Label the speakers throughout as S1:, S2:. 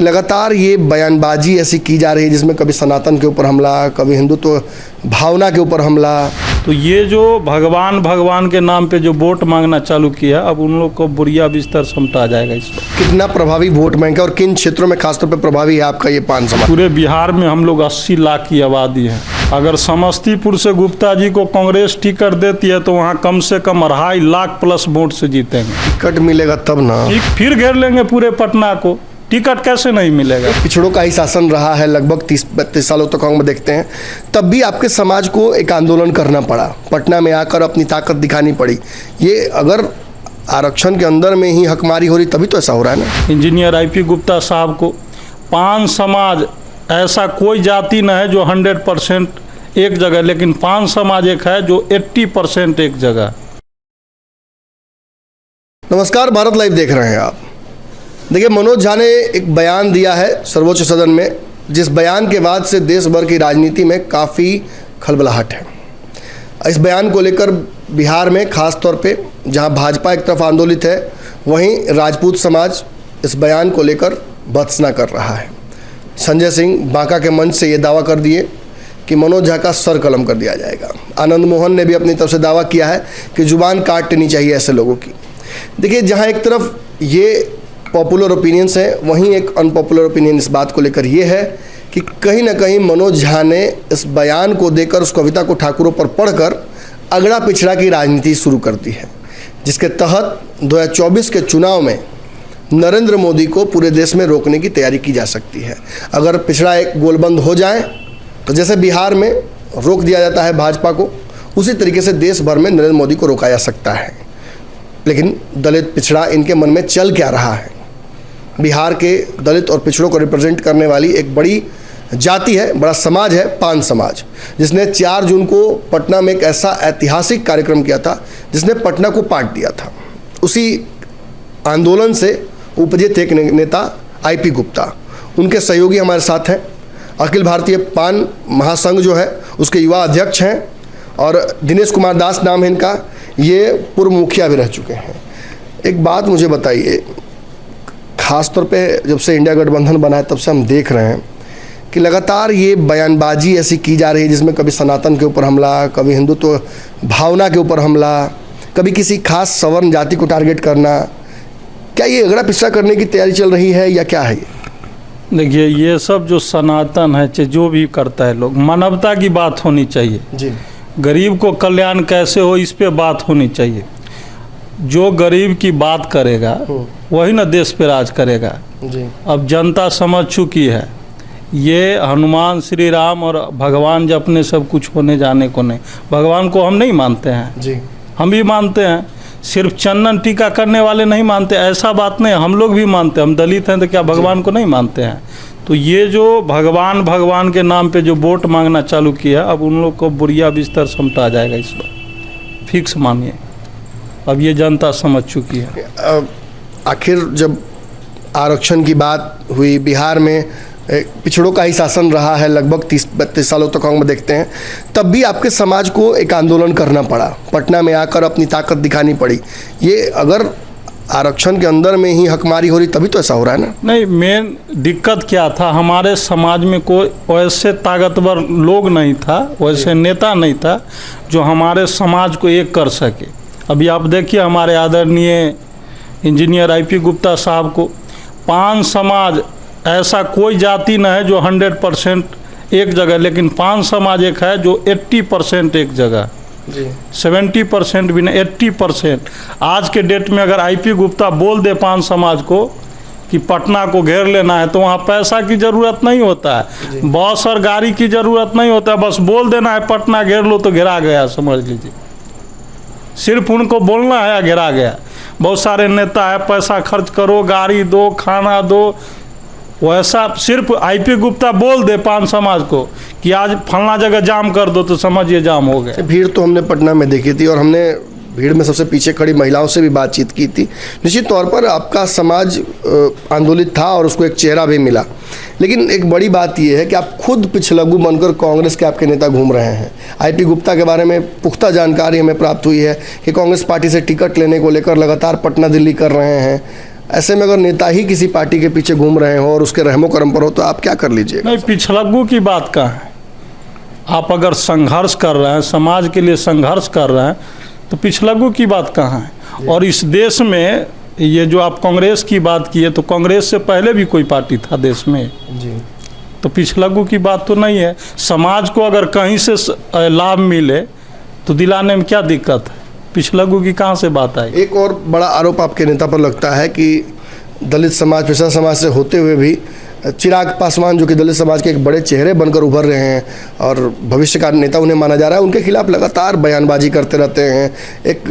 S1: लगातार ये बयानबाजी ऐसी की जा रही है जिसमें कभी सनातन के ऊपर हमला, कभी हिंदुत्व भावना के ऊपर हमला।
S2: तो ये जो भगवान भगवान के नाम पे जो वोट मांगना चालू किया, अब उन लोग को बुरिया बिस्तर समटा जाएगा इस पर।
S1: कितना प्रभावी वोट बैंक है और किन क्षेत्रों में खासतौर पे प्रभावी है आपका ये पान समाज?
S2: पूरे बिहार में हम लोग 80 लाख की आबादी है। अगर समस्तीपुर से गुप्ता जी को कांग्रेस टिकट देती है तो वहाँ कम से कम 2.5 लाख प्लस वोट से जीतेंगे।
S1: टिकट मिलेगा तब ना,
S2: फिर घेर लेंगे पूरे पटना को। टिकट कैसे नहीं मिलेगा?
S1: पिछड़ों का ही शासन रहा है लगभग 30-32 सालों तक हम देखते हैं, तब भी आपके समाज को एक आंदोलन करना पड़ा, पटना में आकर अपनी ताकत दिखानी पड़ी। ये अगर आरक्षण के अंदर में ही हकमारी हो रही तभी तो ऐसा हो रहा है ना।
S2: इंजीनियर IP गुप्ता साहब को पान समाज, ऐसा कोई जाति न है जो 100% एक जगह, लेकिन पान समाज एक है जो 80% एक जगह।
S1: नमस्कार, भारत लाइव देख रहे हैं आप। देखिए, मनोज झा ने एक बयान दिया है सर्वोच्च सदन में, जिस बयान के बाद से देश भर की राजनीति में काफ़ी खलबलाहट है। इस बयान को लेकर बिहार में खास तौर पे जहां भाजपा एक तरफ आंदोलित है, वहीं राजपूत समाज इस बयान को लेकर भर्त्सना कर रहा है। संजय सिंह बांका के मंच से ये दावा कर दिए कि मनोज झा का सर कलम कर दिया जाएगा। आनंद मोहन ने भी अपनी तरफ से दावा किया है कि जुबान काटनी चाहिए ऐसे लोगों की। देखिए, जहाँ एक तरफ ये पॉपुलर ओपिनियंस है, वहीं एक अनपॉपुलर ओपिनियन इस बात को लेकर ये है कि कहीं ना कहीं मनोज झा ने इस बयान को देकर, उस कविता को ठाकुरों पर पढ़कर अगड़ा पिछड़ा की राजनीति शुरू कर दी है, जिसके तहत 2024 के चुनाव में नरेंद्र मोदी को पूरे देश में रोकने की तैयारी की जा सकती है। अगर पिछड़ा एक गोलबंद हो जाए तो जैसे बिहार में रोक दिया जाता है भाजपा को, उसी तरीके से देश भर में नरेंद्र मोदी को रोका जा सकता है। लेकिन दलित पिछड़ा इनके मन में चल क्या रहा है? बिहार के दलित और पिछड़ों को रिप्रेजेंट करने वाली एक बड़ी जाति है, बड़ा समाज है पान समाज, जिसने 4 जून को पटना में एक ऐसा ऐतिहासिक कार्यक्रम किया था जिसने पटना को पाट दिया था। उसी आंदोलन से उपजे थे एक नेता IP गुप्ता। उनके सहयोगी हमारे साथ हैं, अखिल भारतीय पान महासंघ जो है उसके युवा अध्यक्ष हैं, और दिनेश कुमार दास नाम है इनका, ये पूर्व मुखिया भी रह चुके हैं। एक बात मुझे बताइए, खास तौर पे जब से इंडिया गठबंधन बना है तब से हम देख रहे हैं कि लगातार ये बयानबाजी ऐसी की जा रही है जिसमें कभी सनातन के ऊपर हमला, कभी हिंदुत्व भावना के ऊपर हमला, कभी किसी खास सवर्ण जाति को टारगेट करना। क्या ये अगड़ा पिछड़ा करने की तैयारी चल रही है या क्या है ये?
S2: देखिए, ये सब जो सनातन है, चाहे जो भी करता है, लोग मानवता की बात होनी चाहिए
S1: जी।
S2: गरीब को कल्याण कैसे हो, इस पे बात होनी चाहिए। जो गरीब की बात करेगा वही ना देश पे राज करेगा
S1: जी।
S2: अब जनता समझ चुकी है, ये हनुमान श्री राम और भगवान जपने सब कुछ होने जाने को नहीं। भगवान को हम नहीं मानते हैं
S1: जी,
S2: हम भी मानते हैं, सिर्फ चंदन टीका करने वाले नहीं मानते, ऐसा बात नहीं, हम लोग भी मानते हैं। हम दलित हैं तो क्या भगवान को नहीं मानते हैं? तो ये जो भगवान भगवान के नाम पे जो वोट मांगना चालू किया, अब उन लोग को बुरिया बिस्तर समटा जाएगा इस बार, फिक्स मानिए। अब ये जनता समझ चुकी है।
S1: आखिर जब आरक्षण की बात हुई, बिहार में पिछड़ों का ही शासन रहा है लगभग 30-32 सालों तक हम देखते हैं, तब भी आपके समाज को एक आंदोलन करना पड़ा, पटना में आकर अपनी ताकत दिखानी पड़ी। ये अगर आरक्षण के अंदर में ही हकमारी हो रही तभी तो ऐसा हो रहा है ना।
S2: नहीं, मेन दिक्कत क्या था, हमारे समाज में कोई वैसे ताकतवर लोग नहीं था, वैसे नेता नहीं था जो हमारे समाज को एक कर सके। अभी आप देखिए, हमारे आदरणीय इंजीनियर IP गुप्ता साहब को पान समाज, ऐसा कोई जाति न है जो 100% एक जगह, लेकिन पान समाज एक है जो 80% एक जगह। 70% भी नहीं, 80%। आज के डेट में अगर IP गुप्ता बोल दे पान समाज को कि पटना को घेर लेना है, तो वहाँ पैसा की ज़रूरत नहीं होता है, बस और गाड़ी की ज़रूरत नहीं होता है, बस बोल देना है पटना घेर लो तो घेरा गया, समझ लीजिए। सिर्फ उनको बोलना है, घेरा गया। बहुत सारे नेता है, पैसा खर्च करो, गाड़ी दो, खाना दो, वैसा सिर्फ IP गुप्ता बोल दे पान समाज को कि आज फलना जगह जाम कर दो तो समझिए जाम हो गया।
S1: भीड़ तो हमने पटना में देखी थी और हमने भीड़ में सबसे पीछे खड़ी महिलाओं से भी बातचीत की थी। निश्चित तौर पर आपका समाज आंदोलित था और उसको एक चेहरा भी मिला, लेकिन एक बड़ी बात यह है कि आप खुद पिछलग्गू बनकर कांग्रेस के आपके नेता घूम रहे हैं। IP गुप्ता के बारे में पुख्ता जानकारी हमें प्राप्त हुई है कि कांग्रेस पार्टी से टिकट लेने को लेकर लगातार पटना दिल्ली कर रहे हैं। ऐसे में अगर नेता ही किसी पार्टी के पीछे घूम रहे हो और उसके रहमो करम पर हो तो आप क्या कर लीजिए?
S2: नहीं, पिछड़ग्गू की बात कहाँ है? आप अगर संघर्ष कर रहे हैं, समाज के लिए संघर्ष कर रहे हैं, तो पिछड़ग्गू की बात कहाँ है? और इस देश में ये जो आप कांग्रेस की बात की है, तो कांग्रेस से पहले भी कोई पार्टी था देश में
S1: जी।
S2: तो पिछड़ग्गू की बात तो नहीं है। समाज को अगर कहीं से लाभ मिले तो दिलाने में क्या दिक्कत है? पिछड़ग्गू की कहाँ से बात आई?
S1: एक और बड़ा आरोप आपके नेता पर लगता है कि दलित समाज, पिछड़ा समाज से होते हुए भी चिराग पासवान, जो कि दलित समाज के एक बड़े चेहरे बनकर उभर रहे हैं और भविष्य का नेता उन्हें माना जा रहा है, उनके खिलाफ लगातार बयानबाजी करते रहते हैं। एक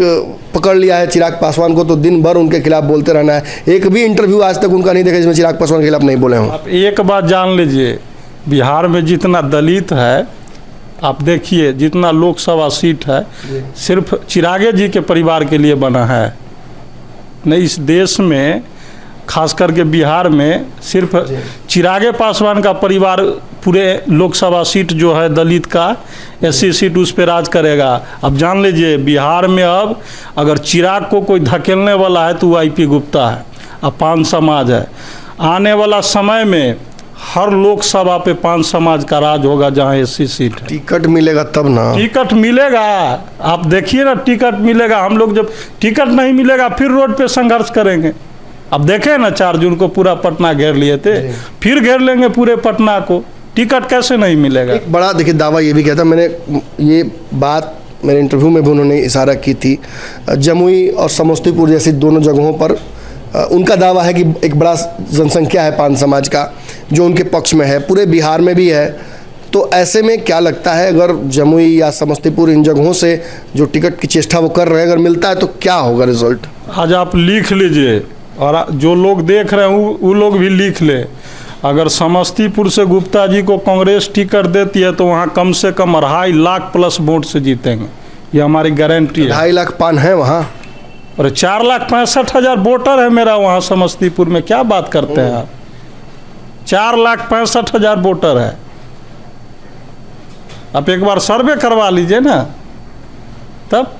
S1: पकड़ लिया है चिराग पासवान को, तो दिन भर उनके खिलाफ बोलते रहना है। एक भी इंटरव्यू आज तक उनका नहीं देखा जिसमें चिराग पासवान के खिलाफ नहीं बोले हों।
S2: आप एक बात जान लीजिए, बिहार में जितना दलित है, आप देखिए जितना लोकसभा सीट है, सिर्फ चिरागे जी के परिवार के लिए बना है। नहीं, इस देश में खास करके बिहार में सिर्फ चिरागे पासवान का परिवार पूरे लोकसभा सीट जो है दलित का, एससी सीट उस पर राज करेगा। अब जान लीजिए बिहार में अब अगर चिराग को कोई धकेलने वाला है तो वो आईपी गुप्ता है, अब पान समाज है। आने वाला समय में हर लोकसभा पे पान समाज का राज होगा जहाँ एससी सीट है।
S1: टिकट मिलेगा तब ना?
S2: टिकट मिलेगा, आप देखिए ना, टिकट मिलेगा। हम लोग जब टिकट नहीं मिलेगा फिर रोड पे संघर्ष करेंगे। अब देखे ना 4 जून को पूरा पटना घेर लिए थे, फिर घेर लेंगे पूरे पटना को। टिकट कैसे नहीं मिलेगा?
S1: एक बड़ा देखिए दावा ये भी कहता, मैंने ये बात मेरे इंटरव्यू में भी उन्होंने इशारा की थी, जमुई और समस्तीपुर जैसी दोनों जगहों पर उनका दावा है कि एक बड़ा जनसंख्या है पान समाज का जो उनके पक्ष में है, पूरे बिहार में भी है। तो ऐसे में क्या लगता है, अगर जमुई या समस्तीपुर इन जगहों से जो टिकट की चेष्टा वो कर रहे हैं, अगर मिलता है तो क्या होगा रिजल्ट?
S2: आज आप लिख लीजिए और जो लोग देख रहे हैं वो लोग भी लिख ले। अगर समस्तीपुर से गुप्ता जी को कांग्रेस टिकट देती है तो वहाँ कम से कम 2.5 लाख प्लस वोट से जीतेंगे, ये हमारी गारंटी है।
S1: 2.5 लाख पान है वहाँ,
S2: और 4,65,000 वोटर है मेरा वहाँ समस्तीपुर में। क्या बात करते हैं आप? 4,65,000 वोटर है। आप एक बार सर्वे करवा लीजिए ना, तब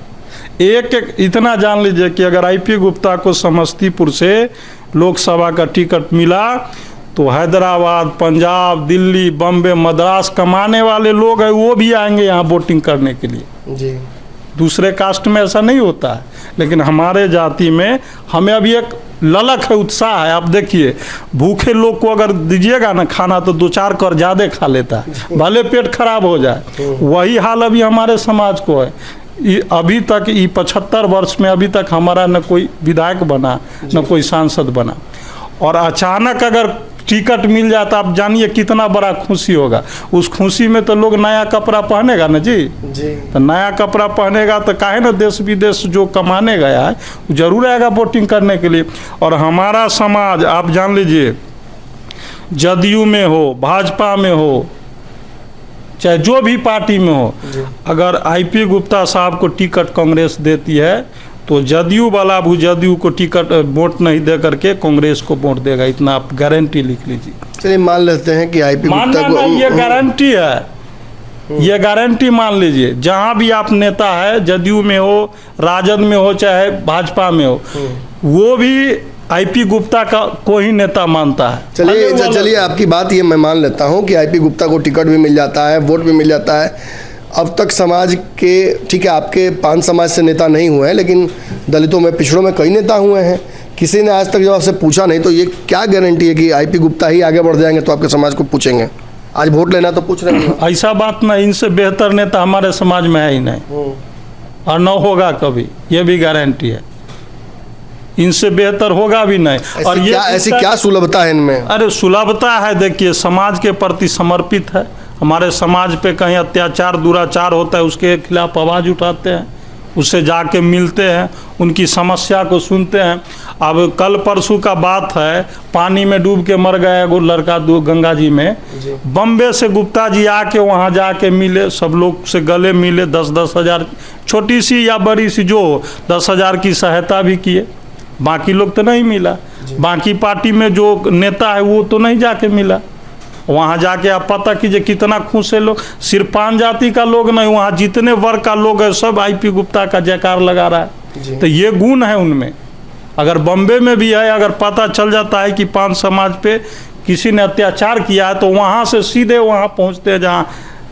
S2: एक इतना जान लीजिए कि अगर आईपी गुप्ता को समस्तीपुर से लोकसभा का टिकट मिला तो हैदराबाद, पंजाब, दिल्ली, बम्बे, मद्रास कमाने वाले लोग हैं वो भी आएंगे यहाँ वोटिंग करने के लिए
S1: जी।
S2: दूसरे कास्ट में ऐसा नहीं होता है, लेकिन हमारे जाति में हमें अभी एक ललक है, उत्साह है। आप देखिए भूखे लोग को अगर दीजिएगा ना खाना तो 2-4 कर ज़्यादा खा लेता है, भले पेट खराब हो जाए। वही हाल अभी हमारे समाज को है। अभी तक 75 वर्ष में अभी तक हमारा न कोई विधायक बना न कोई सांसद बना, और अचानक अगर टिकट मिल जाता आप जानिए कितना बड़ा खुशी होगा। उस खुशी में तो लोग नया कपड़ा पहनेगा ना जी। तो नया कपड़ा पहनेगा तो काहे ना देश विदेश जो कमाने गया है जरूर आएगा वोटिंग करने के लिए। और हमारा समाज आप जान लीजिए, जदयू में हो, भाजपा में हो, चाहे जो भी पार्टी में हो, अगर आईपी गुप्ता साहब को टिकट कांग्रेस देती है तो जदयू वाला भी जदयू को टिकट वोट नहीं दे करके कांग्रेस को वोट देगा, इतना आप गारंटी लिख लीजिए।
S1: चलिए मान लेते हैं कि आईपी गुप्ता को,
S2: ये गारंटी है, ये गारंटी मान लीजिए। जहां भी आप नेता है, जदयू में हो, राजद में हो, चाहे भाजपा में हो, वो भी आईपी गुप्ता का कोई नेता मानता है।
S1: चलिए आपकी बात ये मैं मान लेता हूँ कि आईपी गुप्ता को टिकट भी मिल जाता है, वोट भी मिल जाता है। अब तक समाज के, ठीक है आपके पान समाज से नेता नहीं हुए हैं, लेकिन दलितों में, पिछड़ों में कई नेता हुए हैं। किसी ने आज तक जब आपसे पूछा नहीं, तो ये क्या गारंटी है कि आईपी गुप्ता ही आगे बढ़ जाएंगे तो आपके समाज को पूछेंगे? आज वोट लेना तो पूछ रहे हैं।
S2: ऐसा बात नहीं, इनसे बेहतर नेता हमारे समाज में है ही नहीं और न होगा कभी, ये भी गारंटी है। इनसे बेहतर होगा भी नहीं। और ये
S1: ऐसी क्या सुलभता है इनमें?
S2: अरे सुलभता है, देखिए समाज के प्रति समर्पित है। हमारे समाज पे कहीं अत्याचार दुराचार होता है उसके खिलाफ आवाज़ उठाते हैं, उससे जाके मिलते हैं, उनकी समस्या को सुनते हैं। अब कल परसों का बात है, पानी में डूब के मर गया वो लड़का गंगा जी में। बम्बे से गुप्ता जी आके वहाँ जाके मिले, सब लोग से गले मिले, 10-10 हज़ार, छोटी सी या बड़ी सी जो 10 हज़ार की सहायता भी किए। बाकी लोग तो नहीं मिला, बाकी पार्टी में जो नेता है वो तो नहीं जाके मिला। वहाँ जाके आप पता कीजिए कितना खुश है लोग। सिर्फ पान जाति का लोग नहीं, वहाँ जितने वर्ग का लोग है सब आईपी गुप्ता का जयकार लगा रहा है। तो ये गुण है उनमें, अगर बॉम्बे में भी है, अगर पता चल जाता है कि पान समाज पे किसी ने अत्याचार किया है तो वहाँ से सीधे वहाँ पहुँचते हैं जहाँ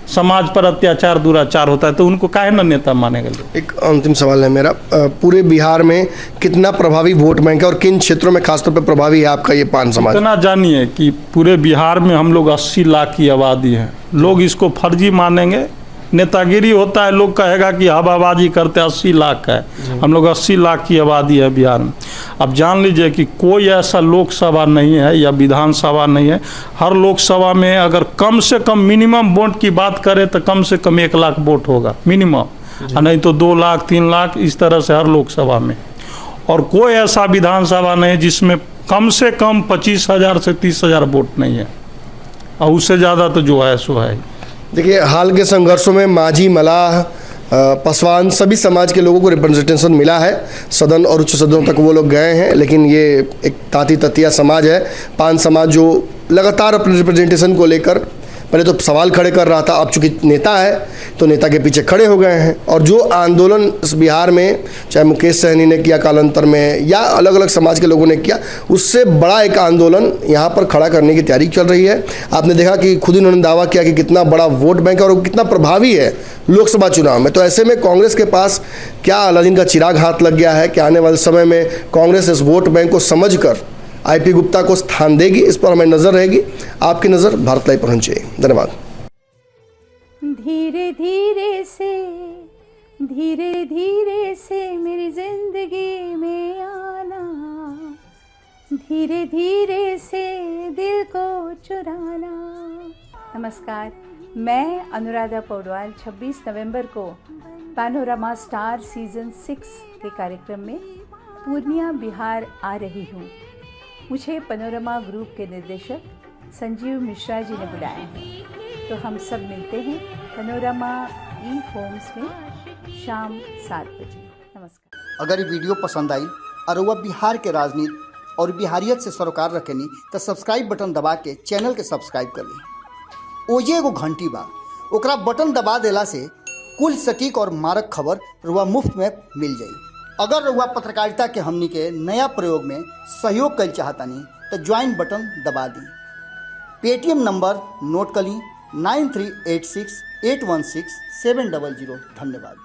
S2: समाज पर अत्याचार दुराचार होता है, तो उनको काहे न नेता मानेगा लोग।
S1: एक अंतिम सवाल है मेरा, पूरे बिहार में कितना प्रभावी वोट बैंक है और किन क्षेत्रों में खासतौर पर प्रभावी है आपका ये पान समाज?
S2: इतना जानिए कि पूरे बिहार में हम लोग 80 लाख की आबादी है। लोग इसको फर्जी मानेंगे, नेतागिरी होता है, लोग कहेगा कि हवाबाजी करते 80 लाख है। हम लोग 80 लाख की आबादी है बिहार में। अब जान लीजिए कि कोई ऐसा लोकसभा नहीं है या विधानसभा नहीं है, हर लोकसभा में अगर कम से कम मिनिमम वोट की बात करें तो कम से कम 1 लाख वोट होगा मिनिमम, और नहीं तो 2 लाख 3 लाख इस तरह से हर लोकसभा में। और कोई ऐसा विधानसभा नहीं जिसमें कम से कम 25,000 से 30,000 वोट नहीं है, और उससे ज़्यादा तो जो है सो है।
S1: देखिए, हाल के संघर्षों में माझी, मलाह, पासवान सभी समाज के लोगों को रिप्रेजेंटेशन मिला है, सदन और उच्च सदनों तक वो लोग गए हैं, लेकिन ये एक ताती ततिया समाज है, पान समाज, जो लगातार अपने रिप्रेजेंटेशन को लेकर पहले तो सवाल खड़े कर रहा था, अब चूंकि नेता है तो नेता के पीछे खड़े हो गए हैं। और जो आंदोलन इस बिहार में चाहे मुकेश सहनी ने किया कालांतर में या अलग अलग समाज के लोगों ने किया, उससे बड़ा एक आंदोलन यहाँ पर खड़ा करने की तैयारी चल रही है। आपने देखा कि खुद इन्होंने दावा किया कि कितना बड़ा वोट बैंक है और कितना प्रभावी है लोकसभा चुनाव में। तो ऐसे में कांग्रेस के पास क्या अलादीन का चिराग हाथ लग गया है कि आने वाले समय में कांग्रेस इस वोट बैंक को समझकर आईपी गुप्ता को स्थान देगी, इस पर हमें नजर रहेगी। आपकी नजर भारत लाइव पर होनी चाहिए। धन्यवाद।
S3: धीरे धीरे से मेरी जिंदगी में आना, धीरे धीरे से दिल को चुराना। नमस्कार, मैं अनुराधा पौडवाल 26 नवंबर को पैनोरमा स्टार सीजन 6 के कार्यक्रम में पूर्णिया बिहार आ रही हूँ। मुझे पैनोरमा ग्रुप के निर्देशक संजीव मिश्रा जी ने बुलाया है, तो हम सब मिलते हैं पैनोरमा ई होम्स में शाम 7 बजे। नमस्कार।
S4: अगर ये वीडियो पसंद आई और वह बिहार के राजनीति और बिहारियत से सरोकार रखेनी तो सब्सक्राइब बटन दबा के चैनल के सब्सक्राइब कर ली। ओजे एगो घंटी बा, ओकरा बटन दबा देला से कुल सटीक और मारक खबर रुआ मुफ्त में मिल जाई। अगर रुआ पत्रकारिता के हमनी के नया प्रयोग में सहयोग कर चाहतानी तो ज्वाइन बटन दबा दी। पेटीएम नंबर नोट कर ली 9386816700। धन्यवाद।